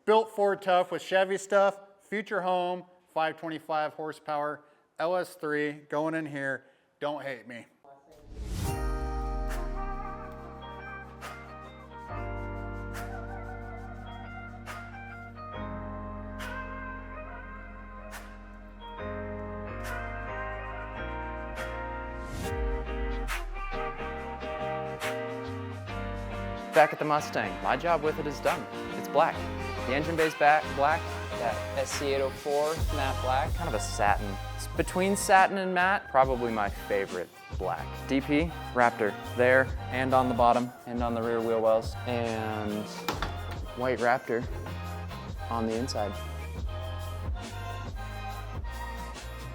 built Ford tough with Chevy stuff, future home, 525 horsepower, LS3 going in here. Don't hate me. Back at the Mustang, my job with it is done. It's black. The engine bay's black. That SC804 matte black, kind of a satin. It's between satin and matte, probably my favorite black. DP, Raptor, there and on the bottom and on the rear wheel wells, and white Raptor on the inside.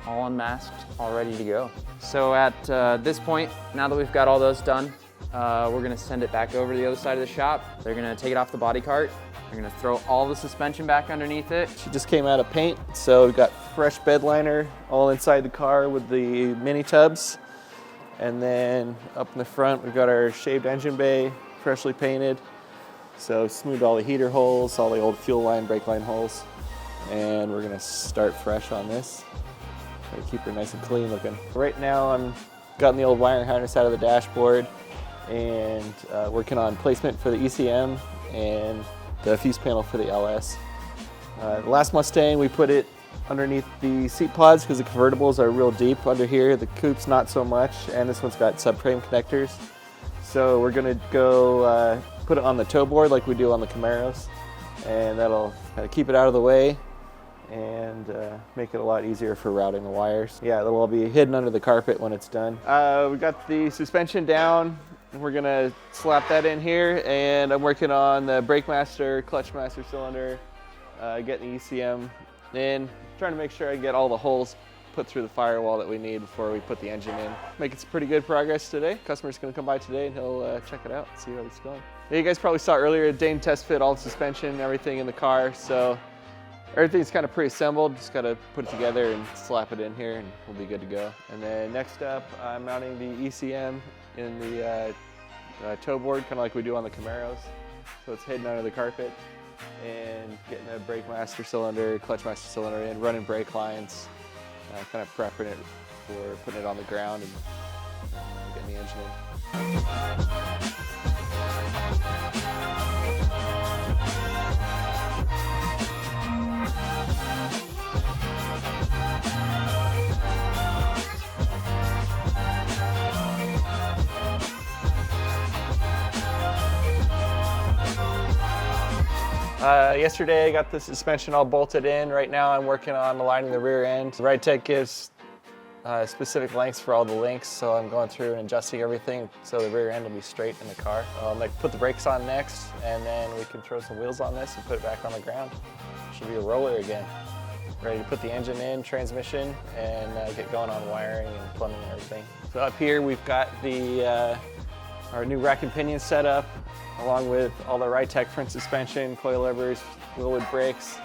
All unmasked, all ready to go. So at this point, now that we've got all those done, we're gonna send it back over to the other side of the shop. They're gonna take it off the body cart. They're gonna throw all the suspension back underneath it. She just came out of paint, so we've got fresh bed liner all inside the car with the mini tubs. And then up in the front, we've got our shaved engine bay, freshly painted. So smoothed all the heater holes, all the old fuel line, brake line holes. And we're gonna start fresh on this. Try to keep her nice and clean looking. Right now, I'm gotten the old wiring harness out of the dashboard and working on placement for the ECM and the fuse panel for the LS. The last Mustang, we put it underneath the seat pods because the convertibles are real deep under here. The coupe's not so much, and this one's got subframe connectors. So we're gonna go put it on the toe board like we do on the Camaros, and that'll kind of keep it out of the way and make it a lot easier for routing the wires. Yeah, it'll all be hidden under the carpet when it's done. We got the suspension down. We're gonna slap that in here, and I'm working on the brake master, clutch master cylinder, getting the ECM in, trying to make sure I get all the holes put through the firewall that we need before we put the engine in. Making some pretty good progress today. Customer's gonna come by today and he'll check it out, see how it's going. Yeah, you guys probably saw earlier, Dane test fit all the suspension and everything in the car, so everything's kind of pre-assembled. Just gotta put it together and slap it in here and we'll be good to go. And then next up, I'm mounting the ECM in the toe board, kind of like we do on the Camaros. So it's hidden under the carpet, and getting a brake master cylinder, clutch master cylinder in, running brake lines, kind of prepping it for putting it on the ground and getting the engine in. Yesterday I got the suspension all bolted in. Right now I'm working on aligning the rear end. Ridetech gives specific lengths for all the links, so I'm going through and adjusting everything so the rear end will be straight in the car. I'll put the brakes on next, and then we can throw some wheels on this and put it back on the ground. Should be a roller again. Ready to put the engine in, transmission, and get going on wiring and plumbing and everything. So up here we've got the our new rack and pinion setup, along with all the Ridetech front suspension, coilovers, Wilwood Brakes.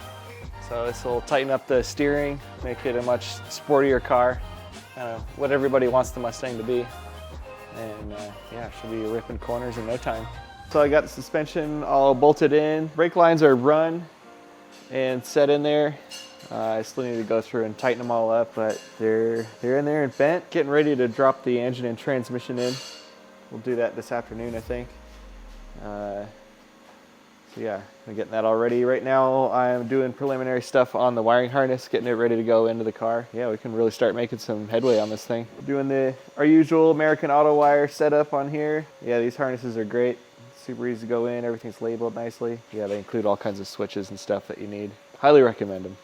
So this will tighten up the steering, make it a much sportier car, kind of what everybody wants the Mustang to be. And yeah, should be ripping corners in no time. So I got the suspension all bolted in. Brake lines are run and set in there. I still need to go through and tighten them all up, but they're in there and bent. Getting ready to drop the engine and transmission in. We'll do that this afternoon, I think. So yeah, I'm getting that all ready. Right now I'm doing preliminary stuff on the wiring harness, getting it ready to go into the car. Yeah, we can really start making some headway on this thing. Doing our usual American Auto wire setup on here. Yeah, these harnesses are great. Super easy to go in, everything's labeled nicely. Yeah, they include all kinds of switches and stuff that you need. Highly recommend them.